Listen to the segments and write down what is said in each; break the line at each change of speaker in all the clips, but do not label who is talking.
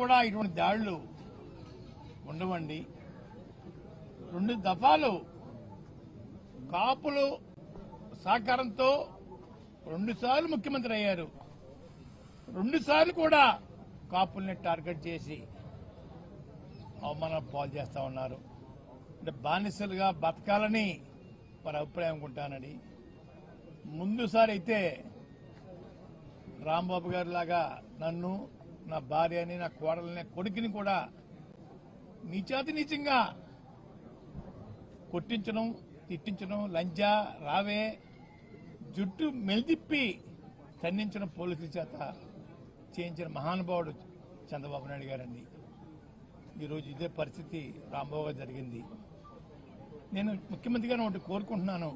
కూడా ఇటువంటి దాడులు ఉండవండి. 2 దఫాలు కాపులు సహకారంతో 2 సార్లు ముఖ్యమంత్రి అయ్యారు. 2 సార్లు కూడా కాపుల్ని టార్గెట్ చేసి అవమానం పాలు చేస్తా ఉన్నారు. అంటే బానిసలుగా బతకాలని వారి అభిప్రాయం అనుకుంటానండి. ముందుసారి అయితే రాంబాబు గారి లాగా నన్ను, నా భార్యని, నా కోడల్ని, కొడుకుని కూడా నీచాతినీచంగా కొట్టించడం, తిట్టించడం, లంజా రావే జుట్టు మెలిదిప్పి ఖండించడం పోలీసుల చేత చేయించిన మహానుభావుడు చంద్రబాబు నాయుడు గారండి. ఈరోజు ఇదే పరిస్థితి రాంబాబు గారు జరిగింది. నేను ముఖ్యమంత్రి గారిని ఒకటి కోరుకుంటున్నాను,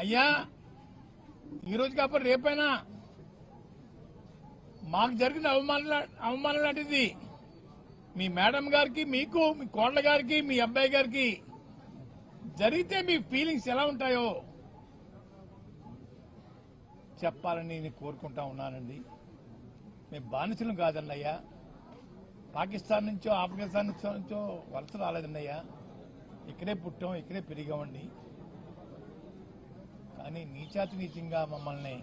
అయ్యా ఈరోజు కాకపోతే రేపైనా మాకు జరిగిన అవమానం లాంటిది మీ మేడం గారికి, మీకు, మీ కోడల గారికి, మీ అబ్బాయి గారికి జరిగితే మీ ఫీలింగ్స్ ఎలా ఉంటాయో చెప్పాలని నేను కోరుకుంటా ఉన్నానండి. మేము బానిసలం కాదండి అయ్యా, పాకిస్తాన్ నుంచో ఆఫ్ఘనిస్తాన్ నుంచో వలస రాలేదండి అయ్యా, ఇక్కడే పుట్టాం, ఇక్కడే పెరిగామండి. కానీ నీచాతినీచంగా మమ్మల్ని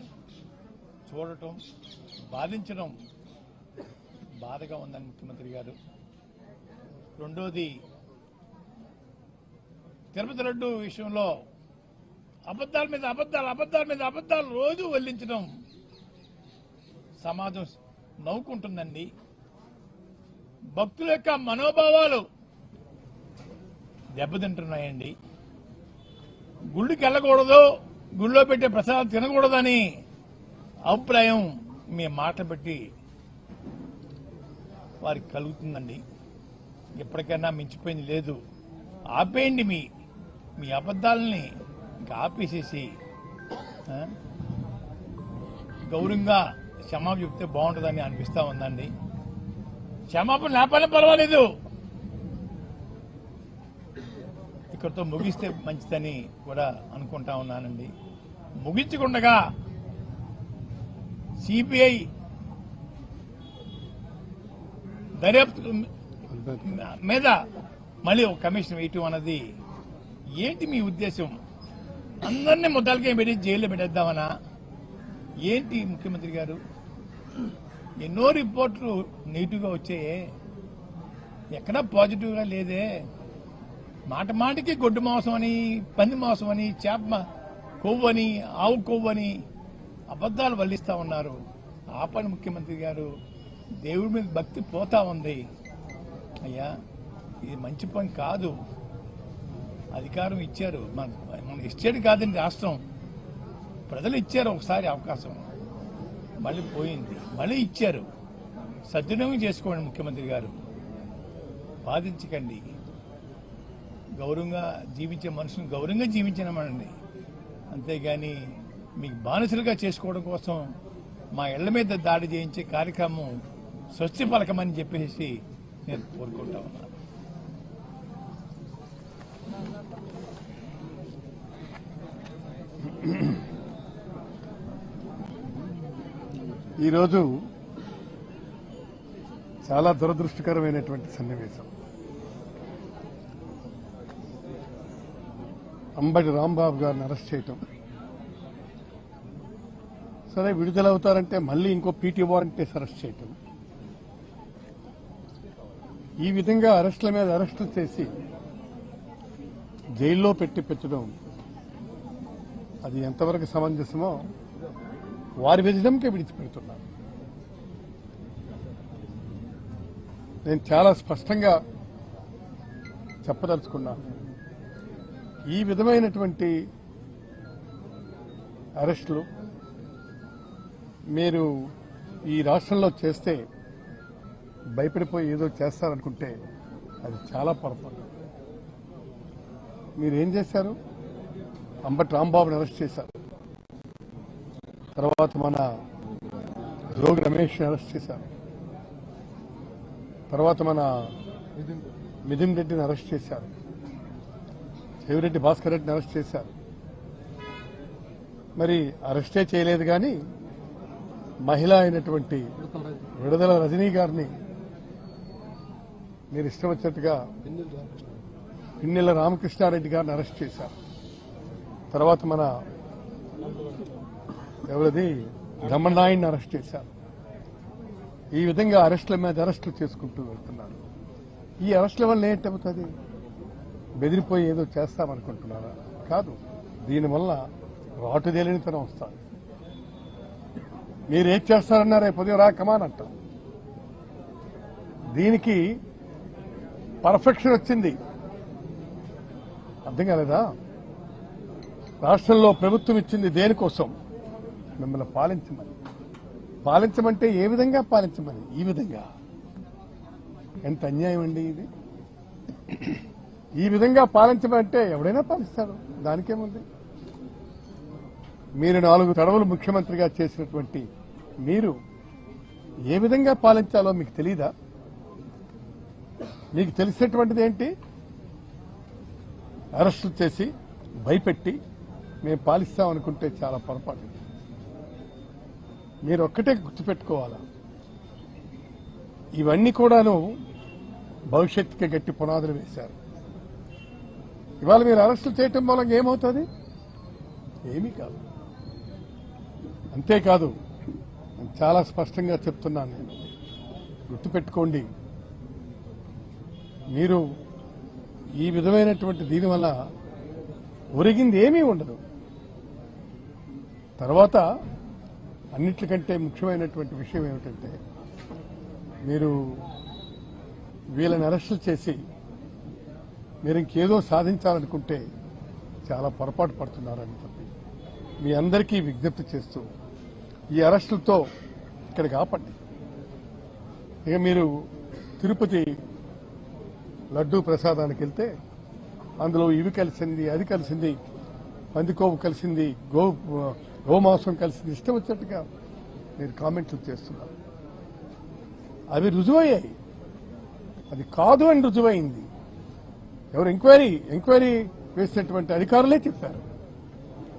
చూడటం, బాధించడం బాధగా ఉందని ముఖ్యమంత్రి గారు. రెండోది, తిరుపతి లడ్డు విషయంలో అబద్దాల మీద అబద్దాలు రోజు వెల్లించడం సమాజం నవ్వుకుంటుందండి. భక్తుల యొక్క మనోభావాలు దెబ్బతింటున్నాయండి. గుళ్ళకి వెళ్ళకూడదు, గుళ్ళో పెట్టే ప్రసాదం తినకూడదని అభిప్రాయం మీ మాటలు పెట్టి వారికి కలుగుతుందండి. ఎప్పటికైనా మించిపోయింది లేదు. ఆపేయండి మీ అబద్దాలని, ఇంకా ఆపేసేసి గౌరవంగా క్షమాపణ చెప్తే బాగుంటుందని అనిపిస్తా ఉందండి. క్షమాపణ లేకపోయినా పర్వాలేదు, ఇక్కడితో ముగిస్తే మంచిదని కూడా అనుకుంటా ఉన్నానండి. ముగించకుండగా సిబిఐ దర్యాప్తు మీద మళ్ళీ ఒక కమిషన్ వేయటం అన్నది ఏంటి మీ ఉద్దేశం? అందరినీ ముద్దాలకే పెట్టి జైల్లో పెట్టేద్దామనా ఏంటి ముఖ్యమంత్రి గారు? ఎన్నో రిపోర్ట్లు నెగిటివ్గా వచ్చాయే, ఎక్కడా పాజిటివ్గా లేదే. మాటికి గొడ్డు మాంసం అని, పంది మాంసం అని, చేప కొవ్వు అని, ఆవు కొవ్వు అని అబద్దాలు వల్లిస్తా ఉన్నారు. ఆపని ముఖ్యమంత్రి గారు, దేవుడి మీద భక్తి పోతా ఉంది. అయ్యా ఇది మంచి పని కాదు. అధికారం ఇచ్చారు, మన ఇచ్చేది కాదండి రాష్ట్రం, ప్రజలు ఇచ్చారు ఒకసారి అవకాశం, మళ్ళీ పోయింది, మళ్ళీ ఇచ్చారు. సద్వినియోగం చేసుకోండి ముఖ్యమంత్రి గారు, బాధించకండి. గౌరవంగా జీవించే మనుషులను గౌరవంగా జీవించనమండి, అంతేగాని మీకు బానిసలుగా చేసుకోవడం కోసం మా ఇళ్ల మీద దాడి చేయించే కార్యక్రమం స్వస్తి పలకమని చెప్పేసి నేను కోరుకుంటా ఉన్నాను.
ఈరోజు చాలా దురదృష్టకరమైనటువంటి సన్నివేశం. అంబటి రాంబాబు గారిని అరెస్ట్ చేయటం, సరే విడుదలవుతారంటే మళ్ళీ ఇంకో పీటీ వారెంట్ వేసి అరెస్ట్ చేయటం, ఈ విధంగా అరెస్టుల మీద అరెస్టులు చేసి జైల్లో పెట్టడం అది ఎంతవరకు సమంజసమో వారి విజయంకే విడిచిపెడుతున్నారు. నేను చాలా స్పష్టంగా చెప్పదలుచుకున్నాను, ఈ విధమైనటువంటి అరెస్టులు మీరు ఈ రాష్ట్రంలో చేస్తే భయపడిపోయి ఏదో చేస్తారనుకుంటే అది చాలా పొరపాటు. మీరేం చేశారు? అంబటి రాంబాబుని అరెస్ట్ చేశారు, తర్వాత మన జోగి రమేష్ని అరెస్ట్ చేశారు, తర్వాత మన మిథున్ రెడ్డిని అరెస్ట్ చేశారు, చెవిరెడ్డి భాస్కర్ రెడ్డిని అరెస్ట్ చేశారు. మరి అరెస్టే చేయలేదు కానీ మహిళ అయినటువంటి విడుదల రజనీ గారిని మీరు ఇష్టం వచ్చినట్టుగా పిన్నెల రామకృష్ణారెడ్డి గారిని అరెస్ట్ చేశారు. తర్వాత మన ఎవరిది దమ్మనాయుడిని అరెస్ట్ చేశారు. ఈ విధంగా అరెస్టుల మీద అరెస్టులు చేసుకుంటూ వెళ్తున్నారు. ఈ అరెస్టుల వల్ల ఏంటవుతుంది? బెదిరిపోయి ఏదో చేస్తామనుకుంటున్నారా? కాదు. దీనివల్ల రాటుదేలినితనం వస్తుంది. మీరు ఏం చేస్తారన్నారే పొద్దున రా కమాన్ అంటాం. దీనికి పర్ఫెక్షన్ వచ్చింది. అర్థం కాలేదా? రాష్ట్రంలో ప్రభుత్వం ఇచ్చింది దేనికోసం? మిమ్మల్ని పాలించమని. పాలించమంటే ఏ విధంగా పాలించమని? ఈ విధంగా. ఎంత అన్యాయం అండి ఇది. ఈ విధంగా పాలించమంటే ఎవడైనా పాలిస్తాడు, దానికేముంది? మీరు 4 తడవలు ముఖ్యమంత్రిగా చేసినటువంటి మీరు ఏ విధంగా పాలించాలో మీకు తెలీదా? మీకు తెలిసినటువంటిది ఏంటి? అరెస్టులు చేసి భయపెట్టి మేము పాలిస్తామనుకుంటే చాలా పొరపాటు. మీరు ఒక్కటే గుర్తుపెట్టుకోవాలా, ఇవన్నీ కూడాను భవిష్యత్తుకి గట్టి పునాదులు వేశారు. ఇవాళ మీరు అరెస్టులు చేయటం మూలంగా ఏమవుతుంది? ఏమీ కాదు. అంతేకాదు, నేను చాలా స్పష్టంగా చెప్తున్నాను, నేను గుర్తుపెట్టుకోండి, మీరు ఈ విధమైనటువంటి దీనివల్ల ఒరిగింది ఏమీ ఉండదు. తర్వాత అన్నిటికంటే ముఖ్యమైనటువంటి విషయం ఏమిటంటే, మీరు వీళ్ళని అరెస్టులు చేసి మీరు ఇంకేదో సాధించాలనుకుంటే చాలా పొరపాటు పడుతున్నారని చెప్పి మీ అందరికీ విజ్ఞప్తి చేస్తూ ఈ అరెస్టులతో ఇక్కడికి ఆపండి. ఇక మీరు తిరుపతి లడ్డూ ప్రసాదానికి వెళ్తే అందులో ఇవి కలిసింది, అది కలిసింది, పందికోవు కలిసింది, గోమాంసం కలిసింది, ఇష్టం వచ్చినట్టుగా మీరు కామెంట్లు చేస్తున్నారు. అవి రుజువయ్యాయి. అది కాదు అని రుజువైంది. ఎవరు ఎంక్వైరీ వేసినటువంటి అధికారులే చెప్పారు.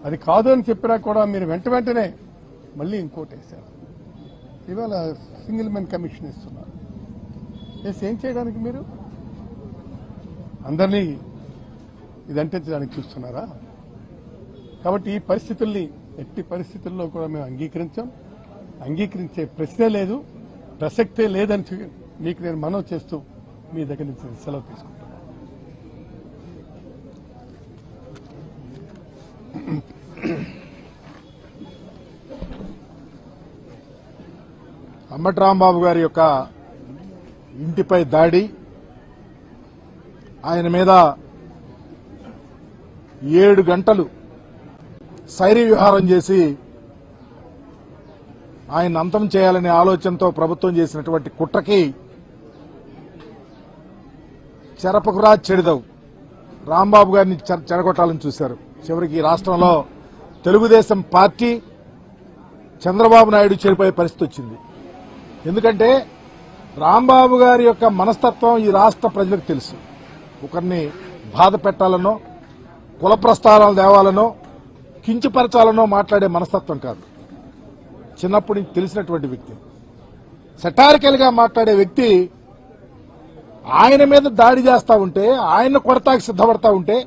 అది కాదు అని చెప్పినా కూడా మీరు వెంటనే మళ్ళీ ఇంకోటి వేశారు. ఇవాళ సింగిల్ మెన్ కమిషన్ ఇస్తున్నారు. ఏం చేయడానికి మీరు అందరినీ ఇదంటించడానికి చూస్తున్నారా? కాబట్టి ఈ పరిస్థితుల్ని ఎట్టి పరిస్థితుల్లో కూడా మేము అంగీకరించే ప్రశ్నే లేదు, ప్రసక్తే లేదని మీకు నేను మనవి చేస్తూ మీ దగ్గర నుంచి సెలవు తీసుకుంటాను.
అంబటి రాంబాబు గారి యొక్క ఇంటిపై దాడి, ఆయన మీద 7 గంటలు శైర్య విహారం చేసి ఆయన అంతం చేయాలనే ఆలోచనతో ప్రభుత్వం చేసినటువంటి కుట్రకి చెరపకురా చెడిదవు రాంబాబు గారిని చెడగొట్టాలని చూశారు. చివరికి రాష్ట్రంలో తెలుగుదేశం పార్టీ చంద్రబాబు నాయుడు చెడిపోయే పరిస్థితి వచ్చింది. ఎందుకంటే రాంబాబు గారి యొక్క మనస్తత్వం ఈ రాష్ట్ర ప్రజలకు తెలుసు. ఒకరిని బాధ పెట్టాలనో, కుల ప్రస్తావనలు తేవాలనో, కించపరచాలనో మాట్లాడే మనస్తత్వం కాదు. చిన్నప్పటి నుంచి తెలిసినటువంటి వ్యక్తి, సెటారికల్ గా మాట్లాడే వ్యక్తి. ఆయన మీద దాడి చేస్తా ఉంటే, ఆయన కొడతాకి సిద్ధపడతా ఉంటే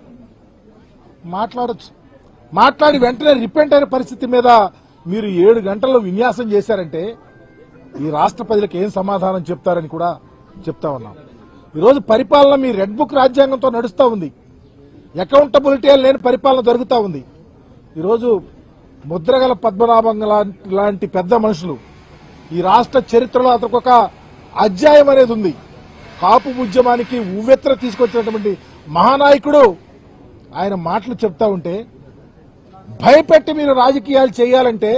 మాట్లాడచ్చు. మాట్లాడి వెంటనే రిపెంట్ అయిన పరిస్థితి మీద మీరు 7 గంటల్లో విన్యాసం చేశారంటే ఈ రాష్ట్ర ప్రజలకు ఏం సమాధానం చెప్తారని కూడా చెప్తా ఉన్నాం. ఈరోజు పరిపాలన మీ రెడ్ బుక్ రాజ్యాంగంతో నడుస్తూ ఉంది. అకౌంటబిలిటీ లేని పరిపాలన జరుగుతూ ఉంది. ఈరోజు ముద్రగల పద్మనాభం లాంటి పెద్ద మనుషులు ఈ రాష్ట్ర చరిత్రలో అతనికొక అధ్యాయం అనేది ఉంది. కాపు ఉద్యమానికి ఉవ్వెత్ర తీసుకొచ్చినటువంటి మహానాయకుడు ఆయన మాటలు చెప్తా ఉంటే, భయపెట్టి మీరు రాజకీయాలు చేయాలంటే,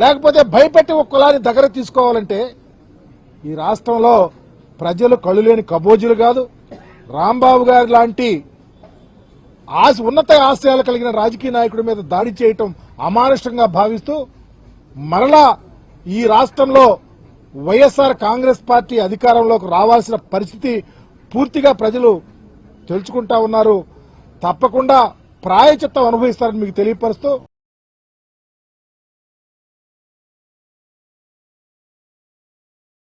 లేకపోతే భయపెట్టి ఒక కులాన్ని దగ్గర తీసుకోవాలంటే ఈ రాష్ట్రంలో ప్రజలు కళ్ళు లేని కబోజులు కాదు. రాంబాబు గారి లాంటి ఉన్నత ఆశయాలు కలిగిన రాజకీయ నాయకుడి మీద దాడి చేయటం అమానుషంగా భావిస్తూ మరలా ఈ రాష్ట్రంలో వైఎస్ఆర్ కాంగ్రెస్ పార్టీ అధికారంలోకి రావాల్సిన పరిస్థితి పూర్తిగా ప్రజలు తెలుసుకుంటా ఉన్నారు. తప్పకుండా ప్రాయచిత్తం అనుభవిస్తారని మీకు తెలియపరుస్తూ